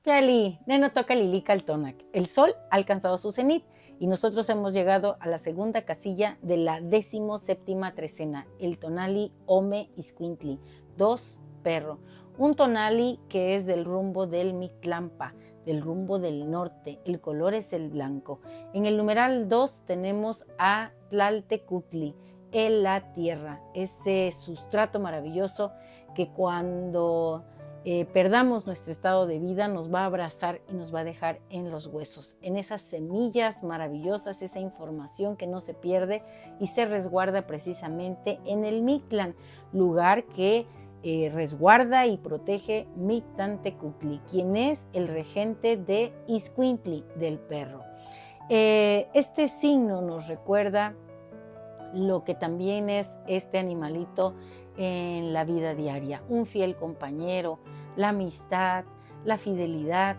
Piali, neno toca Lilica al Tonac. El sol ha alcanzado su cenit y nosotros hemos llegado a la segunda casilla de la 17ª trecena, el tonali Ome Iscuintli, 2 perro. Un tonali que es del rumbo del Mictlampa, del rumbo del norte. El color es el blanco. En el numeral 2 tenemos a Tlaltecutli, en la tierra, ese sustrato maravilloso que cuando perdamos nuestro estado de vida, nos va a abrazar y nos va a dejar en los huesos, en esas semillas maravillosas, esa información que no se pierde y se resguarda precisamente en el Mictlán, lugar que resguarda y protege Mictlantecutli, quien es el regente de Iscuintli, del perro. Este signo nos recuerda lo que también es este animalito en la vida diaria, un fiel compañero, la amistad, la fidelidad,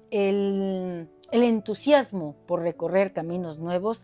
el entusiasmo por recorrer caminos nuevos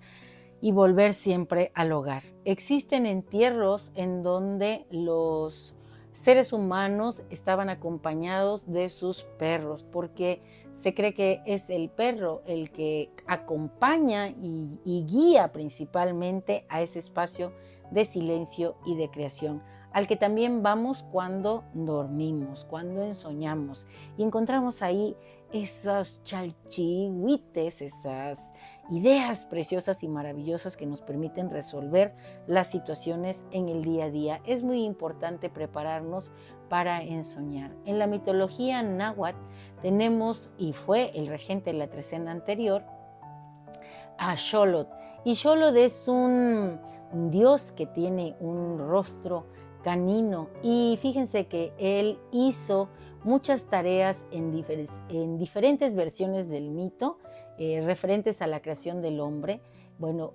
y volver siempre al hogar. Existen entierros en donde los seres humanos estaban acompañados de sus perros, porque se cree que es el perro el que acompaña y guía principalmente a ese espacio de silencio y de creación, al que también vamos cuando dormimos, cuando ensoñamos y encontramos ahí esos chalchihuites, esas ideas preciosas y maravillosas que nos permiten resolver las situaciones en el día a día. Es muy importante prepararnos para ensoñar. En la mitología náhuatl tenemos, y fue el regente de la trecena anterior, a Xolotl. Y Xolotl es un dios que tiene un rostro canino y fíjense que él hizo muchas tareas en diferentes versiones del mito referentes a la creación del hombre. Bueno,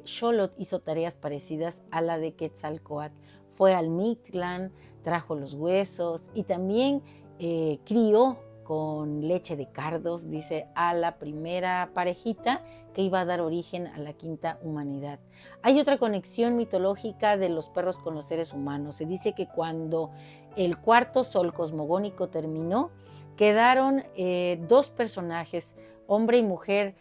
Xolotl hizo tareas parecidas a la de Quetzalcóatl. Fue al Mictlán, trajo los huesos y también crió con leche de cardos, dice, a la primera parejita que iba a dar origen a la quinta humanidad. Hay otra conexión mitológica de los perros con los seres humanos. Se dice que cuando el cuarto sol cosmogónico terminó, quedaron dos personajes, hombre y mujer,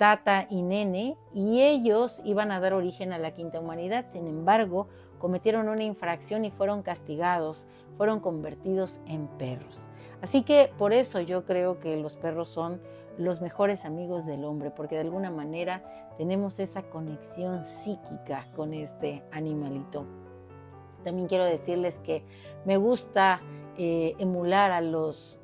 Tata y Nene, y ellos iban a dar origen a la quinta humanidad. Sin embargo, cometieron una infracción y fueron castigados, fueron convertidos en perros. Así que por eso yo creo que los perros son los mejores amigos del hombre, porque de alguna manera tenemos esa conexión psíquica con este animalito. También quiero decirles que me gusta emular a los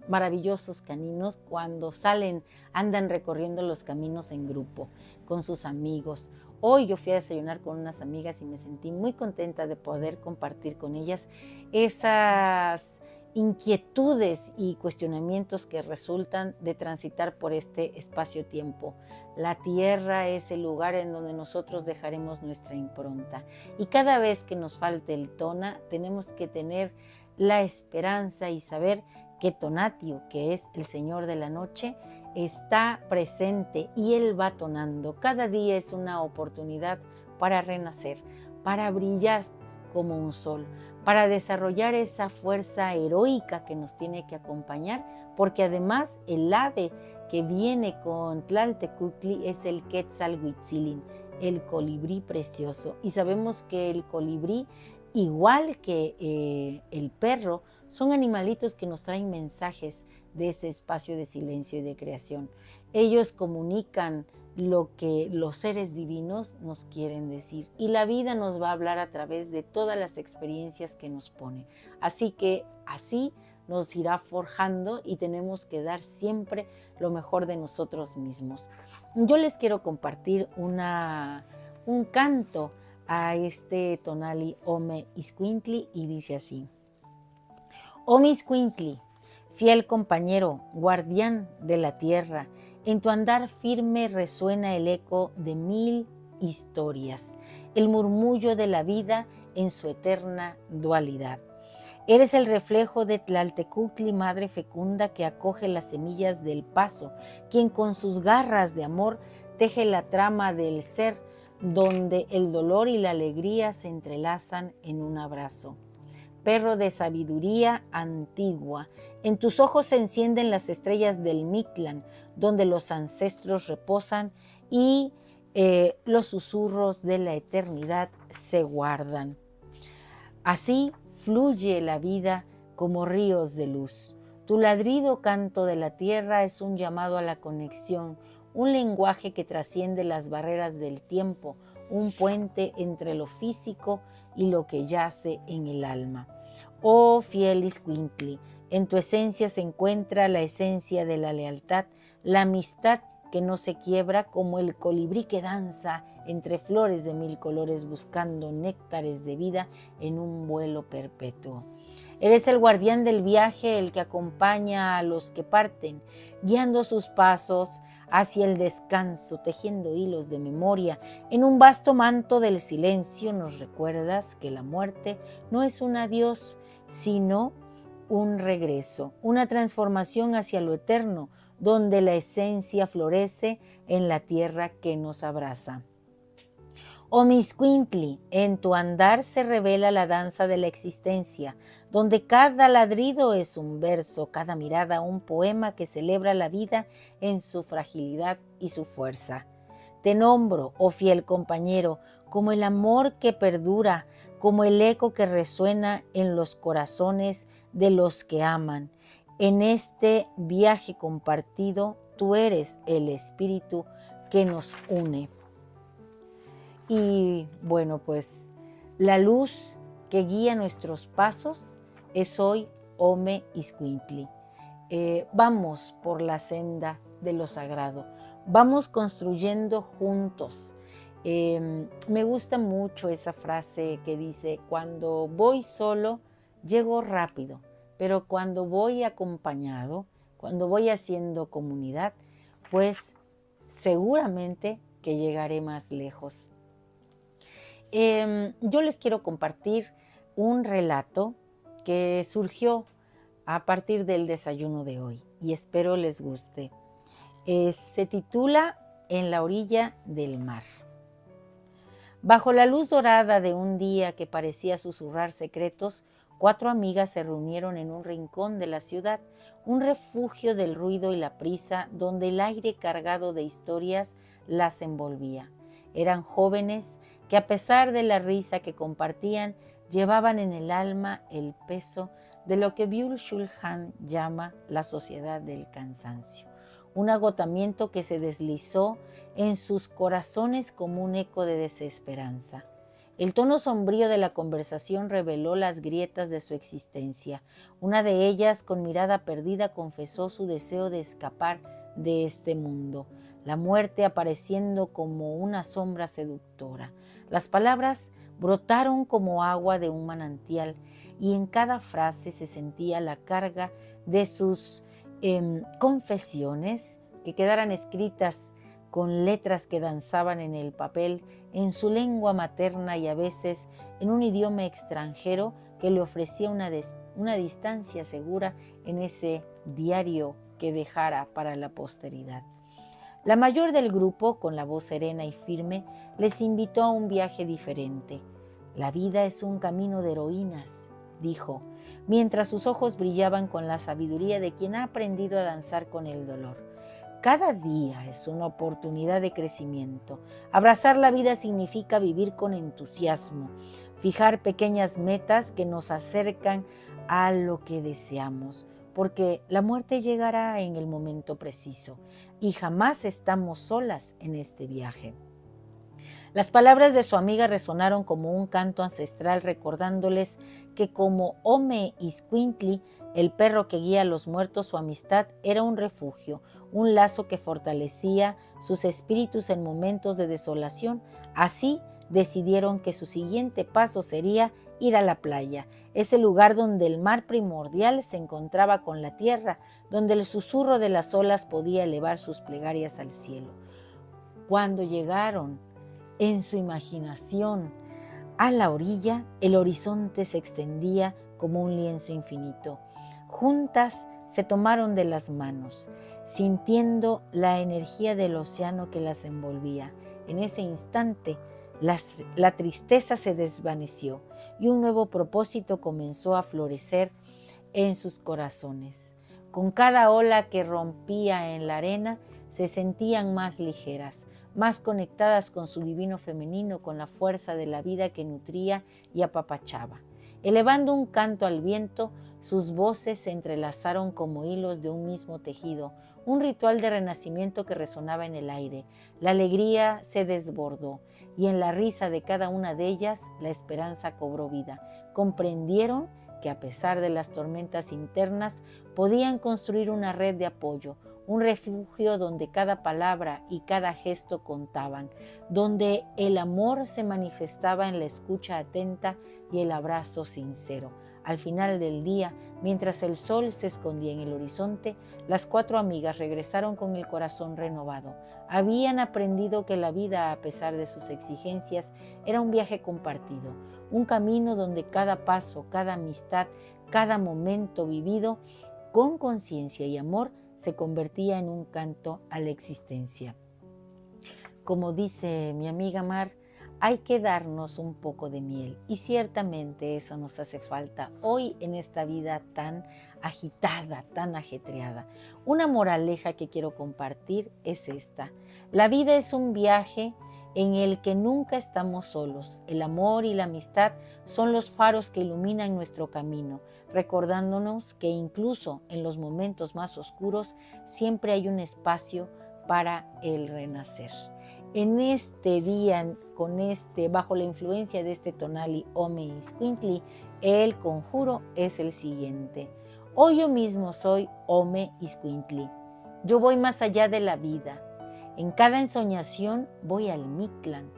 maravillosos caninos cuando salen, andan recorriendo los caminos en grupo con sus amigos. Hoy yo fui a desayunar con unas amigas y me sentí muy contenta de poder compartir con ellas esas inquietudes y cuestionamientos que resultan de transitar por este espacio-tiempo. La tierra es el lugar en donde nosotros dejaremos nuestra impronta. Y cada vez que nos falte el tona, tenemos que tener la esperanza y saber que Tonatiuh, que es el Señor de la Noche, está presente y Él va tonando. Cada día es una oportunidad para renacer, para brillar como un sol, para desarrollar esa fuerza heroica que nos tiene que acompañar, porque además el ave que viene con Tlaltecutli es el Quetzalhuitzilin, el colibrí precioso. Y sabemos que el colibrí, igual que el perro, son animalitos que nos traen mensajes de ese espacio de silencio y de creación. Ellos comunican lo que los seres divinos nos quieren decir y la vida nos va a hablar a través de todas las experiencias que nos pone. Así que así nos irá forjando y tenemos que dar siempre lo mejor de nosotros mismos. Yo les quiero compartir un canto a este tonali Ome Iscuintli y dice así: Ome Iscuintli, fiel compañero, guardián de la tierra, en tu andar firme resuena el eco de 1000 historias, el murmullo de la vida en su eterna dualidad. Eres el reflejo de Tlaltecutli, madre fecunda que acoge las semillas del paso, quien con sus garras de amor teje la trama del ser, donde el dolor y la alegría se entrelazan en un abrazo. perro de sabiduría antigua. En tus ojos se encienden las estrellas del Mictlán, donde los ancestros reposan y los susurros de la eternidad se guardan. Así fluye la vida como ríos de luz. Tu ladrido canto de la tierra es un llamado a la conexión, un lenguaje que trasciende las barreras del tiempo, un puente entre lo físico y lo que yace en el alma. Oh fiel Iscuintli, en tu esencia se encuentra la esencia de la lealtad, la amistad que no se quiebra, como el colibrí que danza entre flores de mil colores buscando néctares de vida en un vuelo perpetuo. Eres el guardián del viaje, el que acompaña a los que parten, guiando sus pasos hacia el descanso, tejiendo hilos de memoria. En un vasto manto del silencio nos recuerdas que la muerte no es un adiós, sino un regreso, una transformación hacia lo eterno, donde la esencia florece en la tierra que nos abraza. Oh Mixcuintli, en tu andar se revela la danza de la existencia, donde cada ladrido es un verso, cada mirada un poema que celebra la vida en su fragilidad y su fuerza. Te nombro, oh fiel compañero, como el amor que perdura, como el eco que resuena en los corazones de los que aman. En este viaje compartido, tú eres el espíritu que nos une. Y bueno, pues la luz que guía nuestros pasos es hoy Ome Iscuintli. Vamos por la senda de lo sagrado, vamos construyendo juntos. Me gusta mucho esa frase que dice: cuando voy solo, llego rápido, pero cuando voy acompañado, cuando voy haciendo comunidad, pues seguramente que llegaré más lejos. Yo les quiero compartir un relato que surgió a partir del desayuno de hoy y espero les guste. Se titula En la orilla del mar. Bajo la luz dorada de un día que parecía susurrar secretos, 4 amigas se reunieron en un rincón de la ciudad, un refugio del ruido y la prisa, donde el aire cargado de historias las envolvía. Eran jóvenes que, a pesar de la risa que compartían, llevaban en el alma el peso de lo que Byung-Chul Han llama la sociedad del cansancio, un agotamiento que se deslizó en sus corazones como un eco de desesperanza. El tono sombrío de la conversación reveló las grietas de su existencia. Una de ellas, con mirada perdida, confesó su deseo de escapar de este mundo, la muerte apareciendo como una sombra seductora. Las palabras brotaron como agua de un manantial y en cada frase se sentía la carga de sus confesiones que quedaran escritas con letras que danzaban en el papel, en su lengua materna y a veces en un idioma extranjero que le ofrecía una distancia segura en ese diario que dejara para la posteridad. La mayor del grupo, con la voz serena y firme, les invitó a un viaje diferente. La vida es un camino de heroínas, dijo, mientras sus ojos brillaban con la sabiduría de quien ha aprendido a danzar con el dolor. Cada día es una oportunidad de crecimiento. Abrazar la vida significa vivir con entusiasmo, fijar pequeñas metas que nos acercan a lo que deseamos, porque la muerte llegará en el momento preciso y jamás estamos solas en este viaje. Las palabras de su amiga resonaron como un canto ancestral, recordándoles que como Ome Iscuintli, el perro que guía a los muertos, su amistad era un refugio, un lazo que fortalecía sus espíritus en momentos de desolación. Así decidieron que su siguiente paso sería ir a la playa, ese lugar donde el mar primordial se encontraba con la tierra, donde el susurro de las olas podía elevar sus plegarias al cielo. Cuando llegaron en su imaginación a la orilla, el horizonte se extendía como un lienzo infinito. Juntas se tomaron de las manos, sintiendo la energía del océano que las envolvía. En ese instante, la tristeza se desvaneció. y un nuevo propósito comenzó a florecer en sus corazones. Con cada ola que rompía en la arena, se sentían más ligeras, más conectadas con su divino femenino, con la fuerza de la vida que nutría y apapachaba. Elevando un canto al viento, sus voces se entrelazaron como hilos de un mismo tejido, un ritual de renacimiento que resonaba en el aire. La alegría se desbordó y en la risa de cada una de ellas la esperanza cobró vida. Comprendieron que a pesar de las tormentas internas podían construir una red de apoyo, un refugio donde cada palabra y cada gesto contaban, donde el amor se manifestaba en la escucha atenta y el abrazo sincero. Al final del día, mientras el sol se escondía en el horizonte, las 4 amigas regresaron con el corazón renovado. Habían aprendido que la vida, a pesar de sus exigencias, era un viaje compartido, un camino donde cada paso, cada amistad, cada momento vivido con conciencia y amor se convertía en un canto a la existencia. Como dice mi amiga Mar, hay que darnos un poco de miel y ciertamente eso nos hace falta hoy en esta vida tan agitada, tan ajetreada. Una moraleja que quiero compartir es esta: la vida es un viaje en el que nunca estamos solos. El amor y la amistad son los faros que iluminan nuestro camino, recordándonos que incluso en los momentos más oscuros siempre hay un espacio para el renacer. En este día, bajo la influencia de este tonali Ome Iscuintli, el conjuro es el siguiente: hoy yo mismo soy Ome Iscuintli. Yo voy más allá de la vida. En cada ensoñación voy al Mictlán,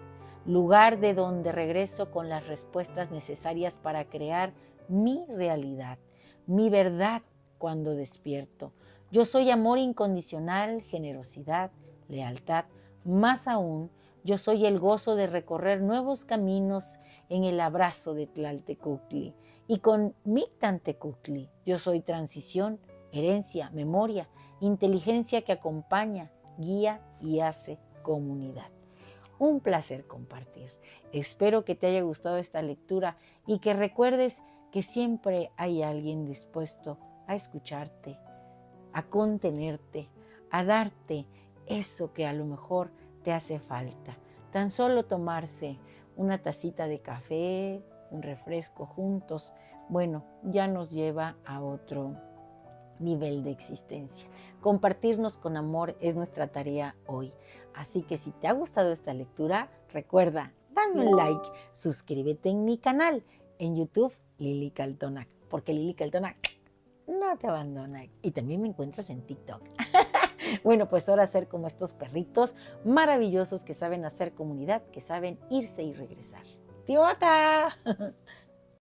lugar de donde regreso con las respuestas necesarias para crear mi realidad, mi verdad cuando despierto. Yo soy amor incondicional, generosidad, lealtad. Más aún, yo soy el gozo de recorrer nuevos caminos en el abrazo de Tlaltecuhtli. Y con Mictantecuhtli, yo soy transición, herencia, memoria, inteligencia que acompaña, guía y hace comunidad. Un placer compartir. Espero que te haya gustado esta lectura y que recuerdes que siempre hay alguien dispuesto a escucharte, a contenerte, a darte eso que a lo mejor te hace falta. Tan solo tomarse una tacita de café, un refresco juntos, bueno, ya nos lleva a otro nivel de existencia. Compartirnos con amor es nuestra tarea hoy. Así que si te ha gustado esta lectura, recuerda, dame un like, suscríbete en mi canal en YouTube, Lili Caltonac, porque Lili Caltonac no te abandona. Y también me encuentras en TikTok. Bueno, pues ahora ser como estos perritos maravillosos que saben hacer comunidad, que saben irse y regresar. ¡Tiota!